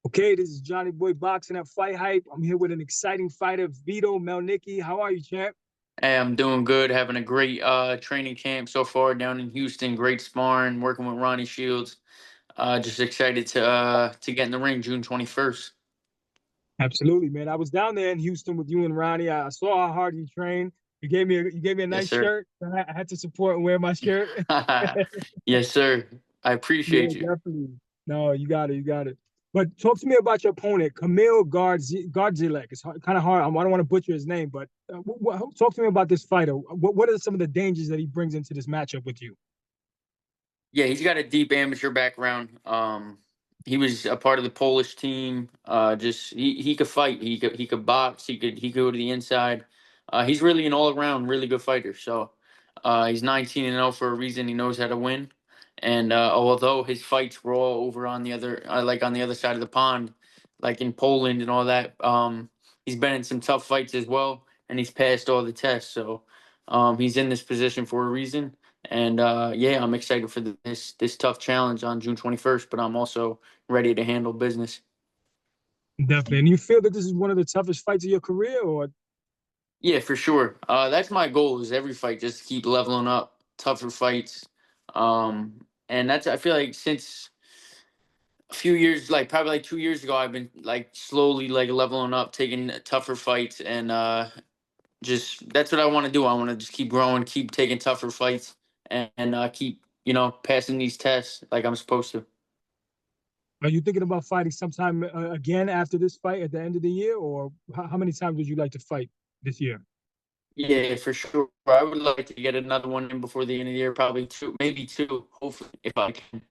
Okay, this is Johnny Boy Boxing at Fight Hype. I'm here with an exciting fighter, Vito Mielnicki. How are you, champ? Hey, I'm doing good. Having a great training camp so far down in Houston. Great sparring, working with Ronnie Shields. Just excited to get in the ring June 21st. Absolutely, man. I was down there in Houston with you and Ronnie. I saw how hard you train. You gave me a Yes, nice sir. shirt. I had to support and wear my shirt. Yes, sir. I Yeah, appreciate you. definitely. No, you got it. You got it. But talk to me about your opponent, Gardzilek. It's kind of hard. I don't want to butcher his name, but talk to me about this fighter. What are some of the dangers that he brings into this matchup with you? Yeah, he's got a deep amateur background. He was a part of the Polish team. Just he could fight. He could box. He could go to the inside. He's really an all around really good fighter. So he's 19-0 for a reason. He knows how to win. And although his fights were all over on the other like on the other side of the pond, like in Poland and all that, he's been in some tough fights as well, and he's passed all the tests. So he's in this position for a reason. And yeah, I'm excited for this tough challenge on June 21st, but I'm also ready to handle business. Definitely. And you feel that this is one of the toughest fights of your career, or Yeah, for sure. That's my goal is every fight just keep leveling up, tougher fights. And that's I feel like since a few years, like probably like 2 years ago, I've been like slowly like leveling up, taking tougher fights, and just that's what I want to do. I want to just keep growing, keep taking tougher fights, and keep passing these tests like I'm supposed to. are you thinking about fighting sometime again after this fight at the end of the year, or how many times would you like to fight this year? Yeah, for sure. I would like to get another one in before the end of the year, probably two, maybe two, hopefully, if I can.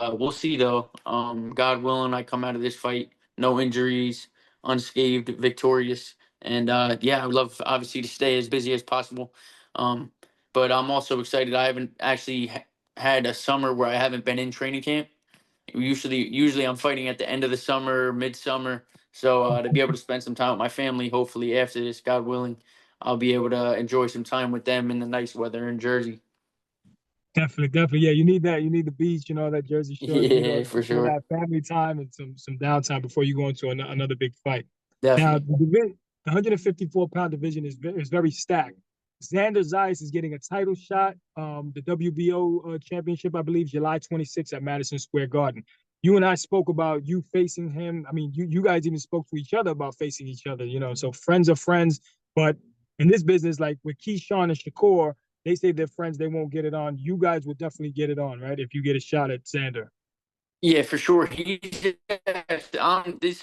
We'll see though. God willing, I come out of this fight, no injuries, unscathed, victorious, and yeah, I would love obviously to stay as busy as possible. Um, but I'm also excited. I haven't actually had a summer where I haven't been in training camp. Usually I'm fighting at the end of the summer, midsummer. So to be able to spend some time with my family, hopefully after this, God willing, I'll be able to enjoy some time with them in the nice weather in Jersey. Definitely, definitely. Yeah, you need that. You need the beach, that Jersey Shore, Yeah, for some of sure. that family time and some downtime before you go into another big fight. Now, Definitely. the 154-pound division is very stacked. Xander Zayas is getting a title shot. The WBO championship, I believe, July 26th at Madison Square Garden. You and I spoke about you facing him. I mean, you guys even spoke to each other about facing each other. So friends are friends, but in this business, like with Keyshawn and Shakur, they say they're friends, they won't get it on. You guys would definitely get it on, right? If you get a shot at Xander. Yeah, for sure. This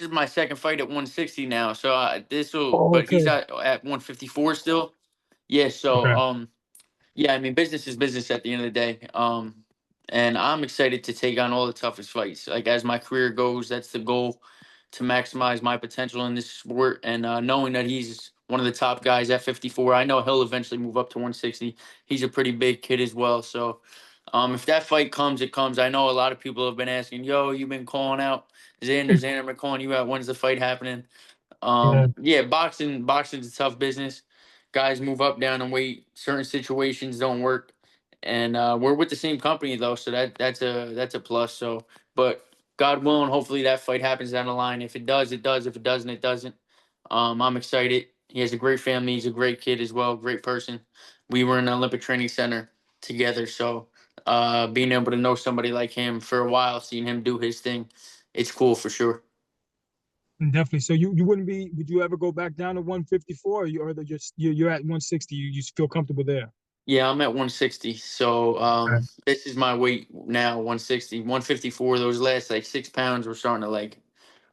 is my second fight at 160 now. So Oh, but he's okay. at 154 still. Yeah. So Okay. yeah, I mean, business is business at the end of the day. And I'm excited to take on all the toughest fights. Like as my career goes, that's the goal to maximize my potential in this sport. And knowing that he's one of the top guys at 54, I know he'll eventually move up to 160. He's a pretty big kid as well. So if that fight comes, it comes. I know a lot of people have been asking, "Yo, you've been calling out Xander, been calling you out. When's the fight happening?" Yeah, Yeah, boxing's a tough business. Guys move up, down, and weight. Certain situations don't work, and we're with the same company though, so that's a plus. So, but God willing, hopefully that fight happens down the line. If it does, it does. If it doesn't, it doesn't. I'm excited. He has a great family. He's a great kid as well. Great person. We were in the Olympic Training Center together, so being able to know somebody like him for a while, seeing him do his thing, it's cool for sure. definitely. So you wouldn't be, would you ever go back down to 154 or they're just you're at 160, you just feel comfortable there? Yeah, I'm at 160. So Okay. this is my weight now, 160. 154, those last like 6 pounds were starting to like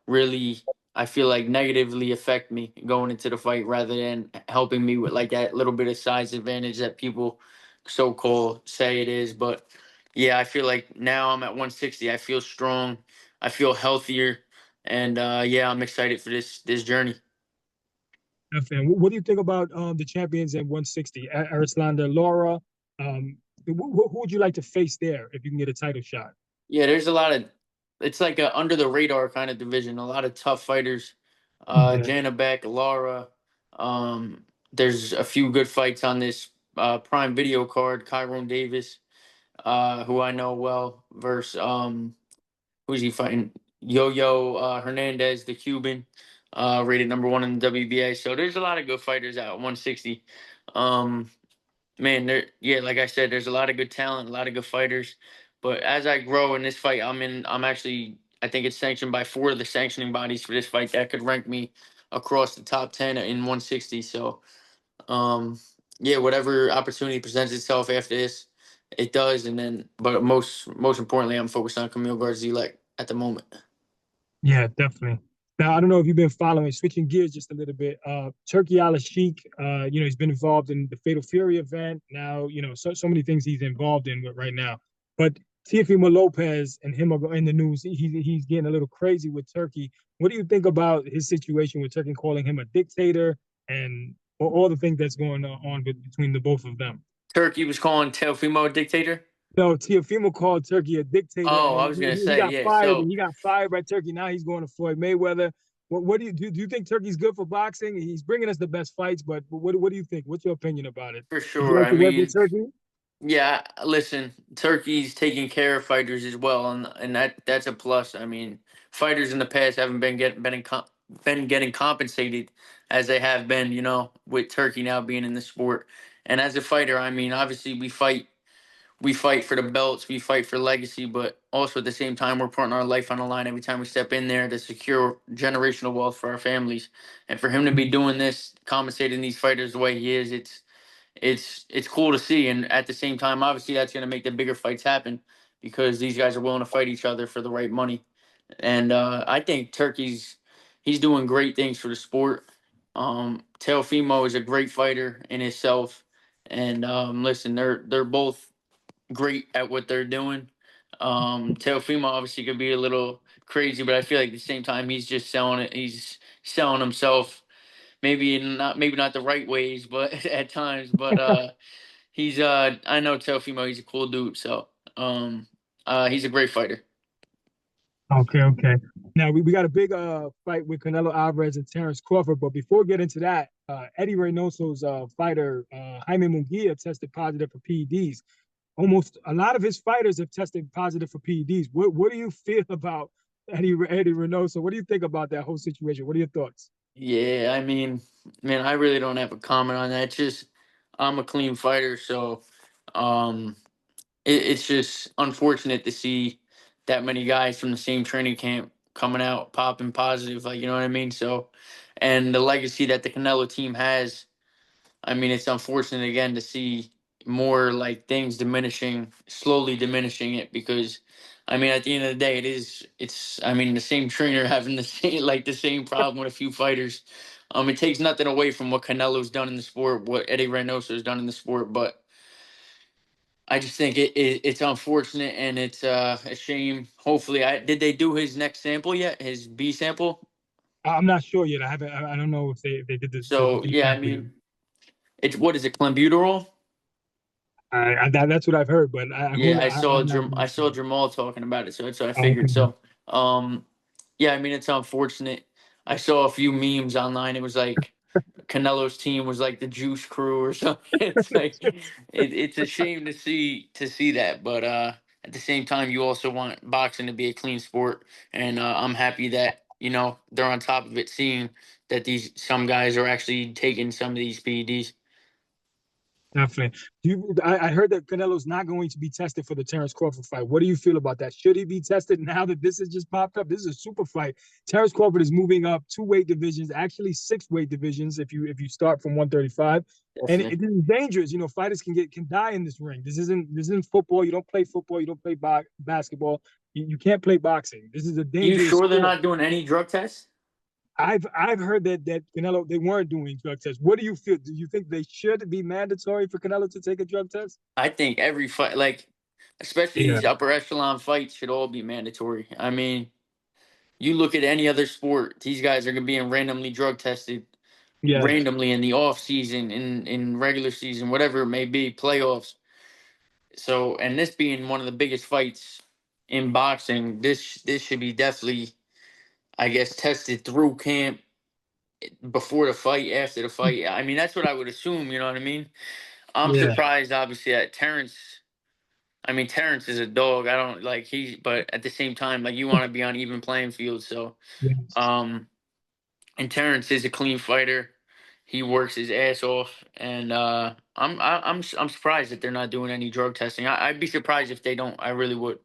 really, I feel like negatively affect me going into the fight rather than helping me with like that little bit of size advantage that people so called say it is. But yeah, I feel like now I'm at 160. I feel strong. I feel healthier. And yeah, I'm excited for this journey. Definitely. And what do you think about the champions at 160? Arislanda Laura. Who would you like to face there if you can get a title shot? Yeah, there's a lot of it's like a under the radar kind of division. A lot of tough fighters. Okay. Jana Beck, Lara. There's a few good fights on this Prime Video card. Kyron Davis, who I know well, versus who's he fighting? Yo Hernandez, the Cuban, rated number one in the WBA. So there's a lot of good fighters out at 160. Um, Man, like I said, there's a lot of good talent, a lot of good fighters. But as I grow in this fight, I'm actually, I think it's sanctioned by four of the sanctioning bodies for this fight that could rank me across the top 10 in 160. So, um, yeah, whatever opportunity presents itself after this, it does. And then, but most importantly, I'm focused on Camille Garzilek at the moment. Yeah, definitely. Now, I don't know if you've been following, switching gears just a little bit. Turki Alalshikh, he's been involved in the Fatal Fury event. Now, so many things he's involved in with right now. But Teofimo Lopez and him are in the news. He's getting a little crazy with Turki. What do you think about his situation with Turki calling him a dictator and all the things that's going on between the both of them? Turkey was calling Teofimo a dictator. No, Teofimo called Turki a dictator, Oh, I and was gonna he say, got yeah. fired. And So he got fired by Turki. Now he's going to Floyd Mayweather. What do you do? Do you think Turki's good for boxing? He's bringing us the best fights, but what do you think? What's your opinion about it? for Would you sure, like I to work with mean, Turki? yeah, listen, Turkey's taking care of fighters as well, and that's a plus. I mean, fighters in the past haven't been getting compensated as they have been, with Turkey now being in the sport. And as a fighter, I mean, obviously we fight for the belts, we fight for legacy, but also at the same time we're putting our life on the line every time we step in there to secure generational wealth for our families. And for him to be doing this, compensating these fighters the way he is, it's cool to see, and at the same time, obviously, that's going to make the bigger fights happen because these guys are willing to fight each other for the right money. And I think he's doing great things for the sport. Teofimo is a great fighter in himself, and listen, they're both great at what they're doing. Teofimo obviously could be a little crazy, but I feel like at the same time he's just selling it. He's selling himself, maybe not the right ways, but at times. But I know Teofimo, he's a cool dude, so he's a great fighter. Okay, okay. Now we got a big fight with Canelo Alvarez and Terrence Crawford, but before we get into that, Eddie Reynoso's fighter Jaime Munguia tested positive for PEDs. Almost a lot of his fighters have tested positive for PEDs. What do you feel about Eddie Reynoso? What do you think about that whole situation? What are your thoughts? Yeah, I mean, man, I really don't have a comment on that. It's just I'm a clean fighter, so um it's just unfortunate to see that many guys from the same training camp coming out popping positive, like, you know what I mean? So, and the legacy that the Canelo team has, I mean, it's unfortunate again to see more like things diminishing, slowly diminishing it because, I mean, at the end of the day, I mean, the same trainer having the same problem with a few fighters. It takes nothing away from what Canelo's done in the sport, what Eddie Reynoso has done in the sport, but I just think it's unfortunate and it's a shame. Hopefully, did they do his next sample yet? His B sample? I'm not sure yet. I haven't. I don't know if they did the So B yeah, I sample yet. mean, it's what is it, clenbuterol? That's what I've heard, but Yeah, I'm not I really saw sure. Jamal talking about it, so that's what I Okay. figured. So, yeah, I mean it's unfortunate. I saw a few memes online. It was like Canelo's team was like the Juice Crew or something. It's like it's a shame to see that, but at the same time, you also want boxing to be a clean sport, and I'm happy that they're on top of it, seeing that these some guys are actually taking some of these PEDs. Definitely. I heard that Canelo's not going to be tested for the Terrence Crawford fight. What do you feel about that? Should he be tested now that this has just popped up? This is a super fight. Terrence Crawford is moving up two weight divisions, actually six weight divisions if you start from 135. And Definitely. it is dangerous. Fighters can die in this ring. This isn't football. You don't play football. You don't play basketball. You can't play boxing. This is a You dangerous sure they're sport. not doing any drug tests? I've heard that Canelo they weren't doing drug tests. What do you feel? Do you think they should be mandatory for Canelo to take a drug test? I think every fight, like especially Yeah. these upper echelon fights, should all be mandatory. I mean, you look at any other sport, these guys are gonna be randomly drug tested Yes. randomly in the off season, in regular season, whatever it may be, playoffs. So, and this being one of the biggest fights in boxing, this should be definitely, I guess, tested through camp, before the fight, after the fight. I mean, that's what I would assume. You know what I mean? I'm Yeah. surprised, obviously, that Terrence. I mean, Terrence is a dog. I don't like but at the same time, like you want to be on even playing field. So, Yes. um, and Terrence is a clean fighter. He works his ass off, and I'm surprised that they're not doing any drug testing. I'd be surprised if they don't. I really would.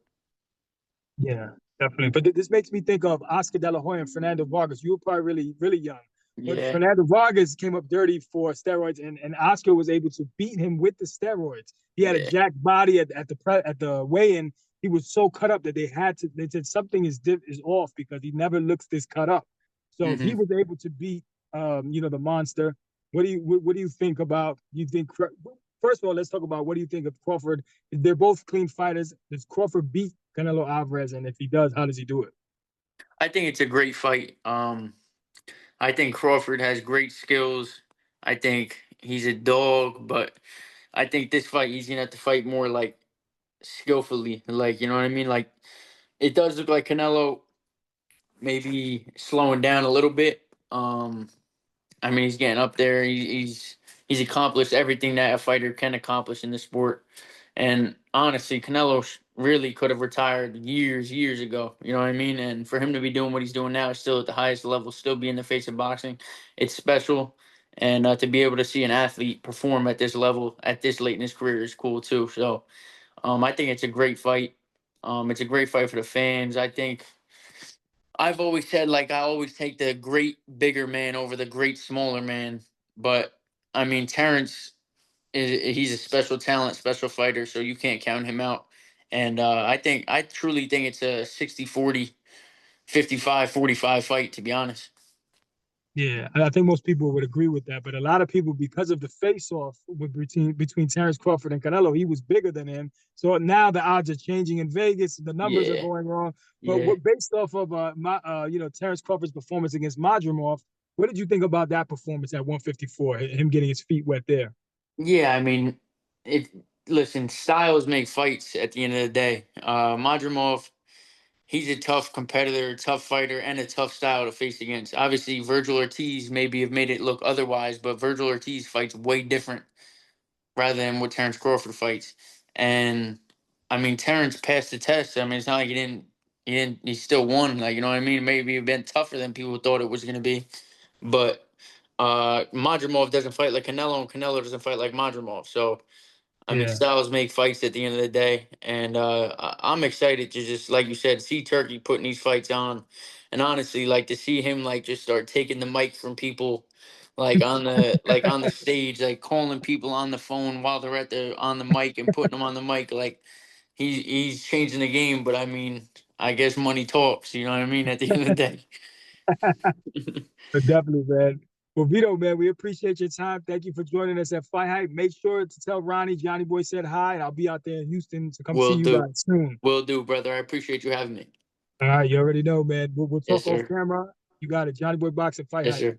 Yeah, definitely. But this makes me think of Oscar De La Hoya and Fernando Vargas. You were probably really, really young. But Yeah. Fernando Vargas came up dirty for steroids, and Oscar was able to beat him with the steroids. He had a Yeah. jacked body at the weigh-in. He was so cut up that they said something is off because he never looks this cut up. So if he Hmm. was able to beat the monster, what do you think about? You think first of all, let's talk about what do you think of Crawford? They're both clean fighters. Does Crawford beat Canelo Alvarez? And if he does, how does he do it? I think it's a great fight. I think Crawford has great skills. I think he's a dog, but I think this fight he's gonna have to fight more like skillfully. Like, you know what I mean? Like, it does look like Canelo maybe slowing down a little bit. I mean, he's getting up there. He's accomplished everything that a fighter can accomplish in the sport. And honestly, Canelo really could have retired years ago. You know what I mean? And for him to be doing what he's doing now, still at the highest level, still be in the face of boxing, it's special. And to be able to see an athlete perform at this level at this late in his career is cool too. So I think it's a great fight. It's a great fight for the fans. I think I've always said, like, I always take the great bigger man over the great smaller man. But I mean, Terrence he's a special talent, special fighter, so you can't count him out. And I truly think it's a 60-40, 55-45 fight, to be honest. Yeah, I think most people would agree with that. But a lot of people, because of the face-off between Terrence Crawford and Canelo, he was bigger than him. So now the odds are changing in Vegas. The numbers are Yeah, going wrong. But yeah. based off of Terrence Crawford's performance against Madrimov, what did you think about that performance at 154? Him getting his feet wet there. Yeah, I mean, it. Listen, styles make fights at the end of the day. Madrimov, he's a tough competitor, tough fighter, and a tough style to face against. Obviously, Virgil Ortiz maybe have made it look otherwise, but Virgil Ortiz fights way different rather than what Terrence Crawford fights. And I mean, Terrence passed the test. I mean, it's not like he still won. Like, you know what I mean? Maybe it been tougher than people thought it was going to be. But Madrimov doesn't fight like Canelo, and Canelo doesn't fight like Madrimov. So I mean, Yeah, styles make fights at the end of the day, and I'm excited to just, like you said, see Turkey putting these fights on, and honestly, like to see him like just start taking the mic from people, like on the stage, like calling people on the phone while they're on the mic and putting them on the mic, like he's changing the game. But I mean, I guess money talks. You know what I mean? At the end of the day. definitely, man. Well, Vito, man, we appreciate your time. Thank you for joining us at Fight Hype. Make sure to tell Ronnie Johnny Boy said hi, and I'll be out there in Houston to come see Will you do, guys soon. will do, brother. I appreciate you having me. All right, you already know, man. We'll Yes, talk off sir. camera. You got it. Johnny Boy Boxing Fight Yes, Hype. sir.